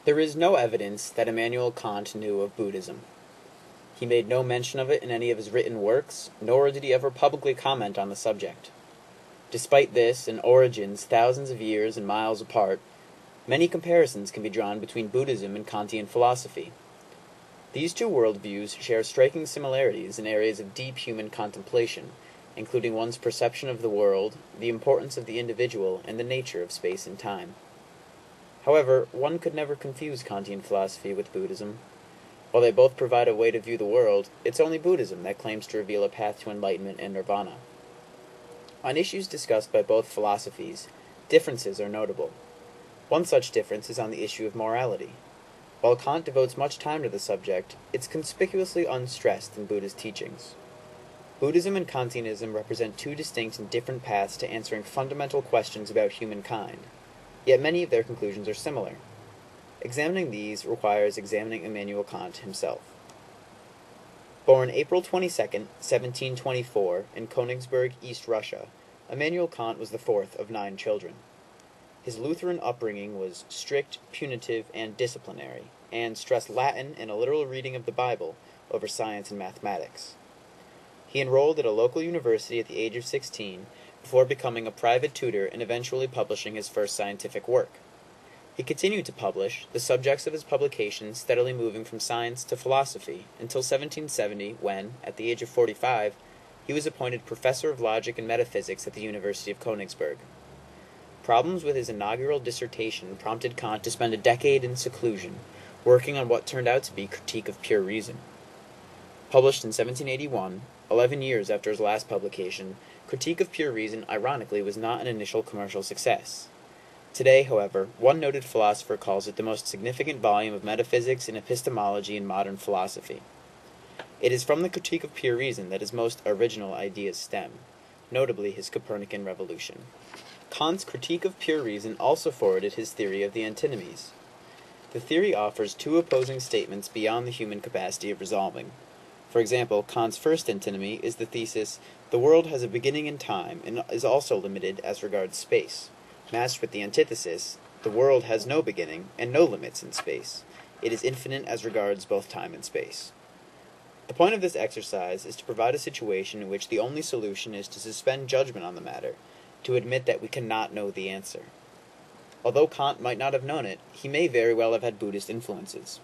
There is no evidence that Immanuel Kant knew of Buddhism. He made no mention of it in any of his written works, nor did he ever publicly comment on the subject. Despite this, and origins thousands of years and miles apart, many comparisons can be drawn between Buddhism and Kantian philosophy. These two worldviews share striking similarities in areas of deep human contemplation, including one's perception of the world, the importance of the individual, and the nature of space and time. However, one could never confuse Kantian philosophy with Buddhism. While they both provide a way to view the world, it's only Buddhism that claims to reveal a path to enlightenment and nirvana. On issues discussed by both philosophies, differences are notable. One such difference is on the issue of morality. While Kant devotes much time to the subject, it's conspicuously unstressed in Buddhist teachings. Buddhism and Kantianism represent two distinct and different paths to answering fundamental questions about humankind, yet many of their conclusions are similar. Examining these requires examining Immanuel Kant himself. Born April 22, 1724, in Königsberg, East Russia, Immanuel Kant was the fourth of 9 children. His Lutheran upbringing was strict, punitive, and disciplinary, and stressed Latin and a literal reading of the Bible over science and mathematics. He enrolled at a local university at the age of 16, before becoming a private tutor and eventually publishing his first scientific work. He continued to publish, the subjects of his publications steadily moving from science to philosophy, until 1770, when, at the age of 45, he was appointed professor of logic and metaphysics at the University of Königsberg. Problems with his inaugural dissertation prompted Kant to spend a decade in seclusion, working on what turned out to be Critique of Pure Reason. Published in 1781, 11 years after his last publication, Critique of Pure Reason, ironically, was not an initial commercial success. Today, however, one noted philosopher calls it the most significant volume of metaphysics and epistemology in modern philosophy. It is from the Critique of Pure Reason that his most original ideas stem, notably his Copernican revolution. Kant's Critique of Pure Reason also forwarded his theory of the antinomies. The theory offers two opposing statements beyond the human capacity of resolving. For example, Kant's first antinomy is the thesis, the world has a beginning in time and is also limited as regards space, matched with the antithesis, the world has no beginning and no limits in space. It is infinite as regards both time and space. The point of this exercise is to provide a situation in which the only solution is to suspend judgment on the matter, to admit that we cannot know the answer. Although Kant might not have known it, he may very well have had Buddhist influences.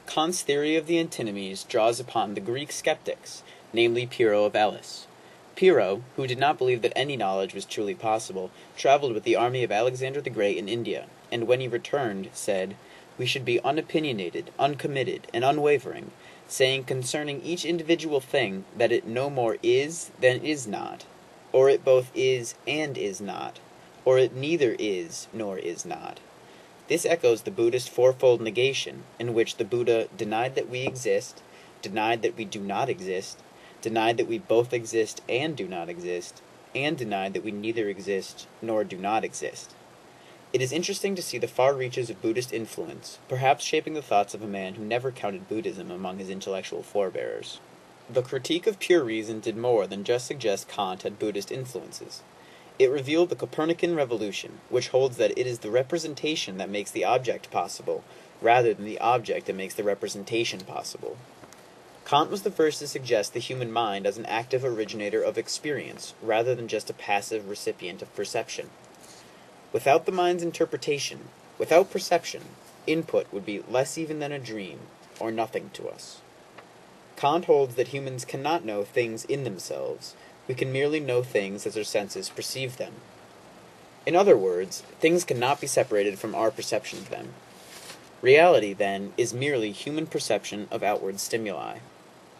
Kant's theory of the antinomies draws upon the Greek skeptics, namely Pyrrho of Elis. Pyrrho, who did not believe that any knowledge was truly possible, traveled with the army of Alexander the Great in India, and when he returned, said, "We should be unopinionated, uncommitted, and unwavering, saying concerning each individual thing that it no more is than is not, or it both is and is not, or it neither is nor is not." This echoes the Buddhist Fourfold Negation, in which the Buddha denied that we exist, denied that we do not exist, denied that we both exist and do not exist, and denied that we neither exist nor do not exist. It is interesting to see the far reaches of Buddhist influence, perhaps shaping the thoughts of a man who never counted Buddhism among his intellectual forebearers. The Critique of Pure Reason did more than just suggest Kant had Buddhist influences. It revealed the Copernican revolution, which holds that it is the representation that makes the object possible, rather than the object that makes the representation possible. Kant was the first to suggest the human mind as an active originator of experience, rather than just a passive recipient of perception. Without the mind's interpretation, without perception, input would be less even than a dream, or nothing to us. Kant holds that humans cannot know things in themselves. We can merely know things as our senses perceive them. In other words, things cannot be separated from our perception of them. Reality, then, is merely human perception of outward stimuli.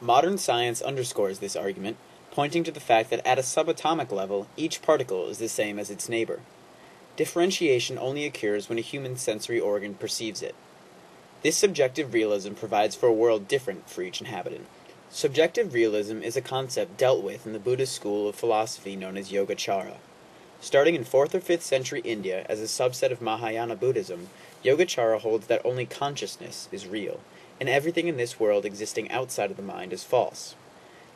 Modern science underscores this argument, pointing to the fact that at a subatomic level, each particle is the same as its neighbor. Differentiation only occurs when a human sensory organ perceives it. This subjective realism provides for a world different for each inhabitant. Subjective realism is a concept dealt with in the Buddhist school of philosophy known as Yogacara. Starting in 4th or 5th century India as a subset of Mahayana Buddhism, Yogacara holds that only consciousness is real, and everything in this world existing outside of the mind is false.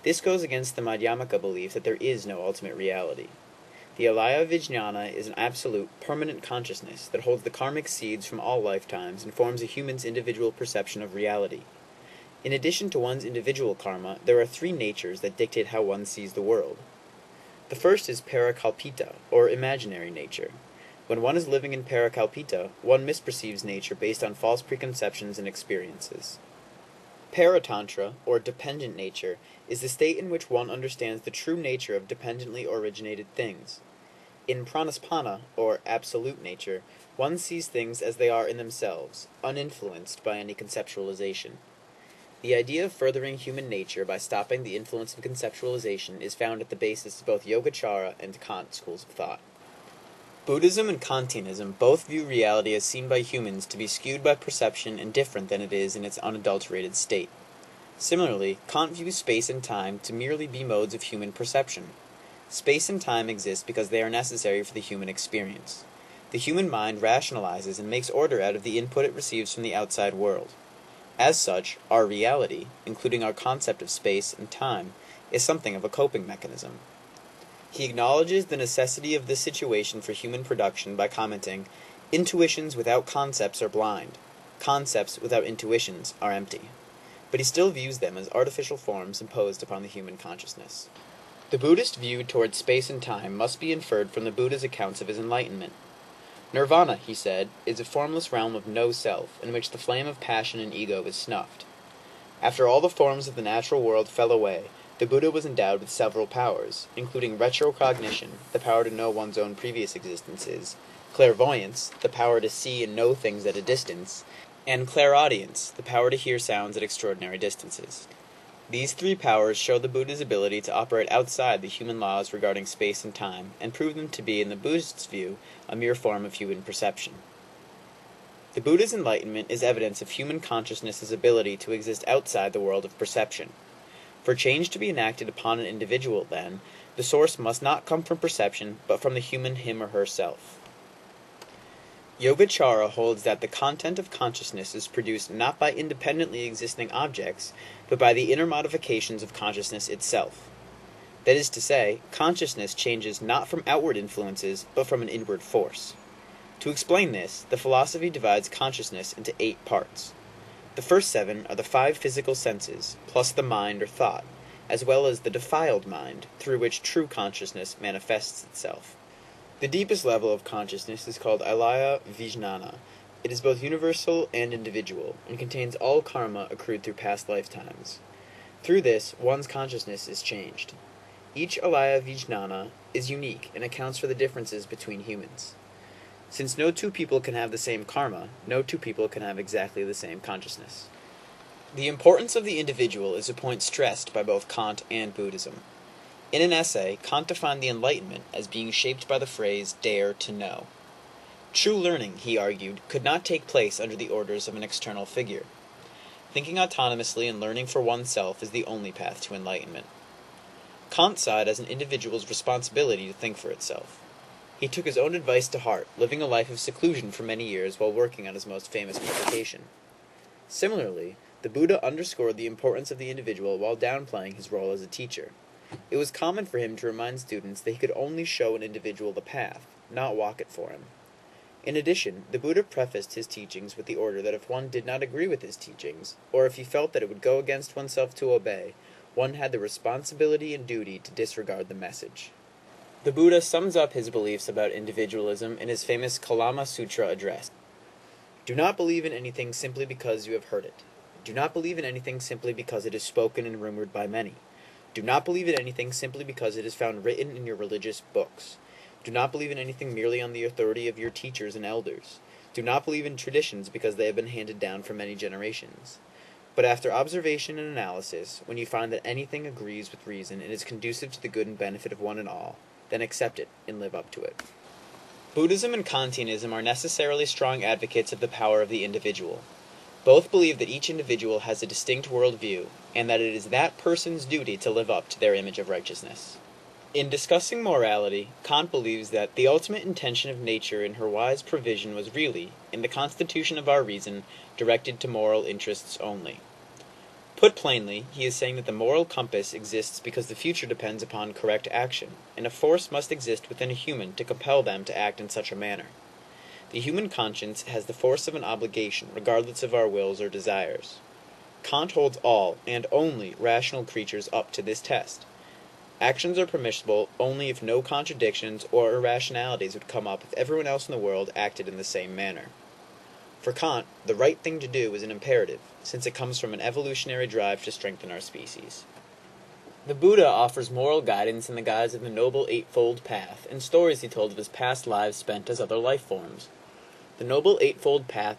This goes against the Madhyamaka belief that there is no ultimate reality. The alaya vijnana is an absolute, permanent consciousness that holds the karmic seeds from all lifetimes and forms a human's individual perception of reality. In addition to one's individual karma, there are three natures that dictate how one sees the world. The first is parakalpita, or imaginary nature. When one is living in parakalpita, one misperceives nature based on false preconceptions and experiences. Paratantra, or dependent nature, is the state in which one understands the true nature of dependently originated things. In pranaspana, or absolute nature, one sees things as they are in themselves, uninfluenced by any conceptualization. The idea of furthering human nature by stopping the influence of conceptualization is found at the basis of both Yogacara and Kant schools of thought. Buddhism and Kantianism both view reality as seen by humans to be skewed by perception and different than it is in its unadulterated state. Similarly, Kant views space and time to merely be modes of human perception. Space and time exist because they are necessary for the human experience. The human mind rationalizes and makes order out of the input it receives from the outside world. As such, our reality, including our concept of space and time, is something of a coping mechanism. He acknowledges the necessity of this situation for human production by commenting, "Intuitions without concepts are blind. Concepts without intuitions are empty." But he still views them as artificial forms imposed upon the human consciousness. The Buddhist view towards space and time must be inferred from the Buddha's accounts of his enlightenment. Nirvana, he said, is a formless realm of no self, in which the flame of passion and ego is snuffed. After all the forms of the natural world fell away, the Buddha was endowed with several powers, including retrocognition, the power to know one's own previous existences, clairvoyance, the power to see and know things at a distance, and clairaudience, the power to hear sounds at extraordinary distances. These three powers show the Buddha's ability to operate outside the human laws regarding space and time, and prove them to be, in the Buddhist's view, a mere form of human perception. The Buddha's enlightenment is evidence of human consciousness's ability to exist outside the world of perception. For change to be enacted upon an individual, then, the source must not come from perception, but from the human him or herself. Yogacara holds that the content of consciousness is produced not by independently existing objects, but by the inner modifications of consciousness itself. That is to say, consciousness changes not from outward influences, but from an inward force. To explain this, the philosophy divides consciousness into 8 parts. The first 7 are the 5 physical senses, plus the mind or thought, as well as the defiled mind, through which true consciousness manifests itself. The deepest level of consciousness is called alaya vijnana. It is both universal and individual, and contains all karma accrued through past lifetimes. Through this, one's consciousness is changed. Each alaya vijnana is unique and accounts for the differences between humans. Since no two people can have the same karma, no two people can have exactly the same consciousness. The importance of the individual is a point stressed by both Kant and Buddhism. In an essay, Kant defined the Enlightenment as being shaped by the phrase, "dare to know." True learning, he argued, could not take place under the orders of an external figure. Thinking autonomously and learning for oneself is the only path to enlightenment. Kant saw it as an individual's responsibility to think for itself. He took his own advice to heart, living a life of seclusion for many years while working on his most famous publication. Similarly, the Buddha underscored the importance of the individual while downplaying his role as a teacher. It was common for him to remind students that he could only show an individual the path, not walk it for him. In addition, the Buddha prefaced his teachings with the order that if one did not agree with his teachings, or if he felt that it would go against oneself to obey, one had the responsibility and duty to disregard the message. The Buddha sums up his beliefs about individualism in his famous Kalama Sutra address. Do not believe in anything simply because you have heard it. Do not believe in anything simply because it is spoken and rumored by many. Do not believe in anything simply because it is found written in your religious books. Do not believe in anything merely on the authority of your teachers and elders. Do not believe in traditions because they have been handed down for many generations. But after observation and analysis, when you find that anything agrees with reason and is conducive to the good and benefit of one and all, then accept it and live up to it. Buddhism and Kantianism are necessarily strong advocates of the power of the individual. Both believe that each individual has a distinct worldview, and that it is that person's duty to live up to their image of righteousness. In discussing morality, Kant believes that the ultimate intention of nature in her wise provision was really, in the constitution of our reason, directed to moral interests only. Put plainly, he is saying that the moral compass exists because the future depends upon correct action, and a force must exist within a human to compel them to act in such a manner. The human conscience has the force of an obligation, regardless of our wills or desires. Kant holds all, and only, rational creatures up to this test. Actions are permissible only if no contradictions or irrationalities would come up if everyone else in the world acted in the same manner. For Kant, the right thing to do is an imperative, since it comes from an evolutionary drive to strengthen our species. The Buddha offers moral guidance in the guise of the Noble Eightfold Path and stories he told of his past lives spent as other life forms. The Noble Eightfold Path